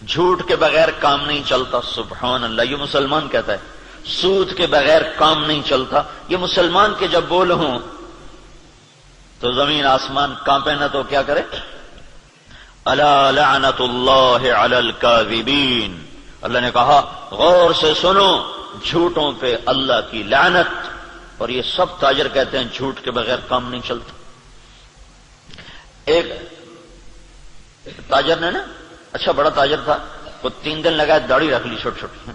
جھوٹ کے بغیر کام نہیں چلتا. سبحان اللہ، یہ مسلمان کہتا ہے. سود کے بغیر کام نہیں چلتا. یہ مسلمان کے جب بول ہوں تو زمین آسمان کانپے نہ تو کیا کرے؟ الا لعنت اللہ علی الکاذبین. اللہ نے کہا غور سے سنو، جھوٹوں پہ اللہ کی لعنت. اور یہ سب تاجر کہتے ہیں جھوٹ کے بغیر کام نہیں چلتا. ایک تاجر نے نا، اچھا بڑا تاجر تھا، وہ 3 دن لگا داڑھی رکھ لی چھوٹی چھوٹی.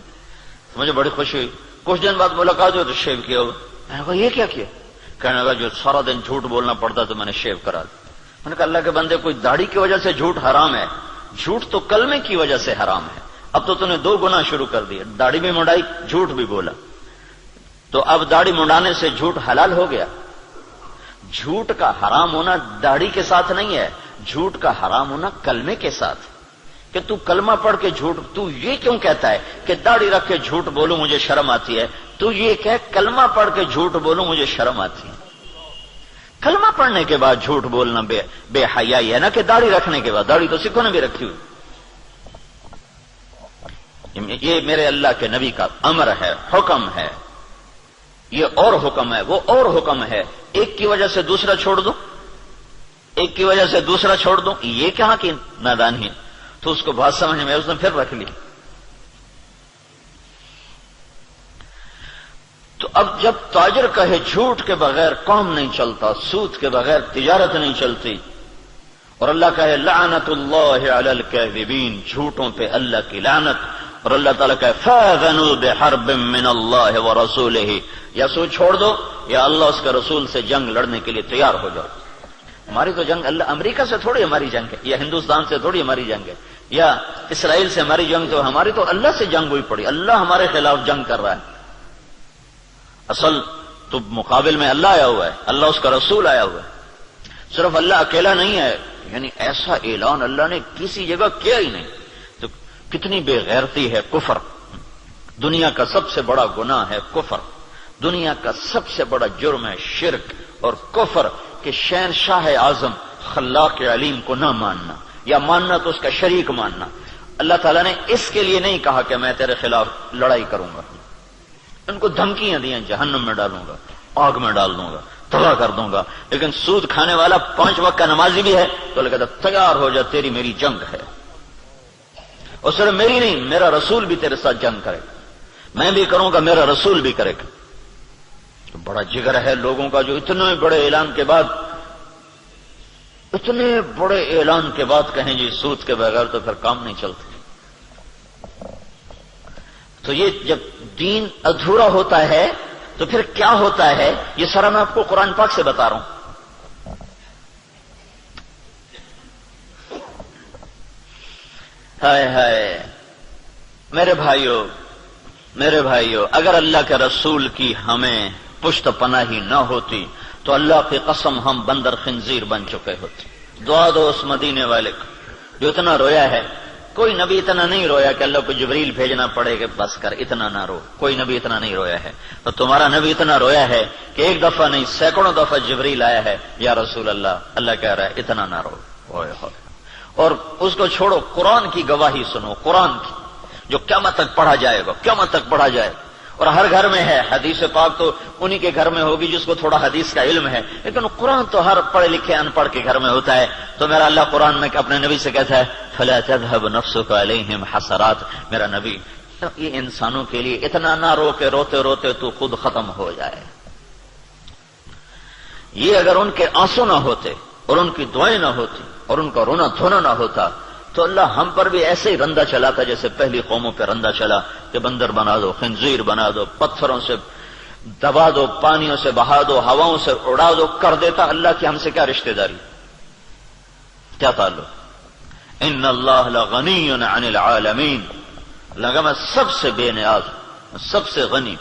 مجھے بڑی خوشی ہوئی. کچھ دن بعد ملاقات ہوئی تو شیو کیا ہوا. میں نے کہا یہ کیا کیا؟ کہنے لگا جو سارا دن جھوٹ بولنا پڑتا تو میں نے شیو کرا دیا. میں نے کہا اللہ کے بندے، کوئی داڑھی کی وجہ سے جھوٹ حرام ہے؟ جھوٹ تو کلمے کی وجہ سے حرام ہے. اب تو نے 2 گناہ شروع کر دیے، داڑھی بھی منڈائی، جھوٹ بھی بولا. تو اب داڑھی منڈانے سے جھوٹ حلال ہو گیا. جھوٹ کا حرام ہونا داڑھی کے ساتھ نہیں ہے، جھوٹ کا حرام ہونا کلمے کے ساتھ. کہ تو کلمہ پڑھ کے جھوٹ، تو یہ کیوں کہتا ہے کہ داڑھی رکھ کے جھوٹ بولوں مجھے شرم آتی ہے؟ تو یہ کہ کلمہ پڑھ کے جھوٹ بولوں مجھے شرم آتی ہے. کلمہ پڑھنے کے بعد جھوٹ بولنا بے حیائی ہے نا کہ داڑھی رکھنے کے بعد. داڑھی تو سکھوں نے بھی رکھی ہوئی. یہ میرے اللہ کے نبی کا امر ہے، حکم ہے. یہ اور حکم ہے، وہ اور حکم ہے. ایک کی وجہ سے دوسرا چھوڑ دو، ایک کی وجہ سے دوسرا چھوڑ دو، یہ کہاں کی نادانی ہے؟ تو اس کو بات سمجھ میں اس نے پھر رکھ لی. تو اب جب تاجر کہے جھوٹ کے بغیر کام نہیں چلتا، سود کے بغیر تجارت نہیں چلتی، اور اللہ کہے لعنت اللہ علی الکاذبین، جھوٹوں پہ اللہ کی لعنت، اور اللہ تعالیٰ کہے فاذنوا بحرب من اللہ ورسولہ، یا سود چھوڑ دو یا اللہ اس کے رسول سے جنگ لڑنے کے لیے تیار ہو جاؤ. ہماری تو جنگ اللہ امریکہ سے تھوڑی ہماری جنگ ہے، یا ہندوستان سے تھوڑی ہماری جنگ ہے، یا اسرائیل سے ہماری جنگ. تو ہماری تو اللہ سے جنگ ہوئی پڑی. اللہ ہمارے خلاف جنگ کر رہا ہے. اصل تو مقابل میں اللہ آیا ہوا ہے، اللہ اس کا رسول آیا ہوا ہے. صرف اللہ اکیلا نہیں ہے، یعنی ایسا اعلان اللہ نے کسی جگہ کیا ہی نہیں. تو کتنی بے غیرتی ہے کفر. دنیا کا سب سے بڑا گناہ ہے کفر. دنیا کا سب سے بڑا جرم ہے شرک اور کفر، کہ شہنشاہ اعظم خلاق علیم کو نہ ماننا، یا ماننا تو اس کا شریک ماننا. اللہ تعالیٰ نے اس کے لیے نہیں کہا کہ میں تیرے خلاف لڑائی کروں گا. ان کو دھمکیاں دیں جہنم میں ڈالوں گا، آگ میں ڈال دوں گا، تباہ کر دوں گا. لیکن سود کھانے والا 5 وقت کا نمازی بھی ہے تو اللہ کہتا تیار ہو جا، تیری میری جنگ ہے. اور صرف میری نہیں، میرا رسول بھی تیرے ساتھ جنگ کرے گا. میں بھی کروں گا، میرا رسول بھی کرے گا. تو بڑا جگر ہے لوگوں کا جو اتنے بڑے اعلان کے بعد کہیں جی سود کے بغیر تو پھر کام نہیں چلتے. تو یہ جب دین ادھورا ہوتا ہے تو پھر کیا ہوتا ہے، یہ سارا میں آپ کو قرآن پاک سے بتا رہا ہوں. ہائے ہائے میرے بھائیو، اگر اللہ کے رسول کی ہمیں پشت پناہی نہ ہوتی تو اللہ کی قسم ہم بندر خنزیر بن چکے ہوتے. دعا دو اس مدینے والے کو جو اتنا رویا ہے. کوئی نبی اتنا نہیں رویا کہ اللہ کو جبریل بھیجنا پڑے کہ بس کر اتنا نہ رو. کوئی نبی اتنا نہیں رویا ہے. تو تمہارا نبی اتنا رویا ہے کہ 1 دفعہ نہیں سینکڑوں دفعہ جبریل آیا ہے، یا رسول اللہ، اللہ کہہ رہا ہے اتنا نہ رو. اور اس کو چھوڑو، قرآن کی گواہی سنو، قرآن کی جو قیامت تک پڑھا جائے گا، قیامت تک پڑھا جائے گا. اور ہر گھر میں ہے. حدیث پاک تو انہی کے گھر میں ہوگی جس کو تھوڑا حدیث کا علم ہے، لیکن قرآن تو ہر پڑھے لکھے ان پڑھ کے گھر میں ہوتا ہے. تو میرا اللہ قرآن میں اپنے نبی سے کہتا ہے فلا تذهب نفسك عليهم حسرات. میرا نبی، یہ انسانوں کے لیے اتنا نہ رو کہ روتے روتے تو خود ختم ہو جائے. یہ اگر ان کے آنسو نہ ہوتے اور ان کی دعائیں نہ ہوتی اور ان کا رونا دھونا نہ ہوتا تو اللہ ہم پر بھی ایسے ہی رندہ چلاتا جیسے پہلی قوموں پہ رندہ چلا کہ بندر بنا دو، خنزیر بنا دو، پتھروں سے دبا دو، پانیوں سے بہا دو، ہواؤں سے اڑا دو. کر دیتا. اللہ کی ہم سے کیا رشتہ داری، کیا تعلق؟ ان اللہ لغنی عن العالمین. اللہ کا میں سب سے بے نیاز، سب سے غنی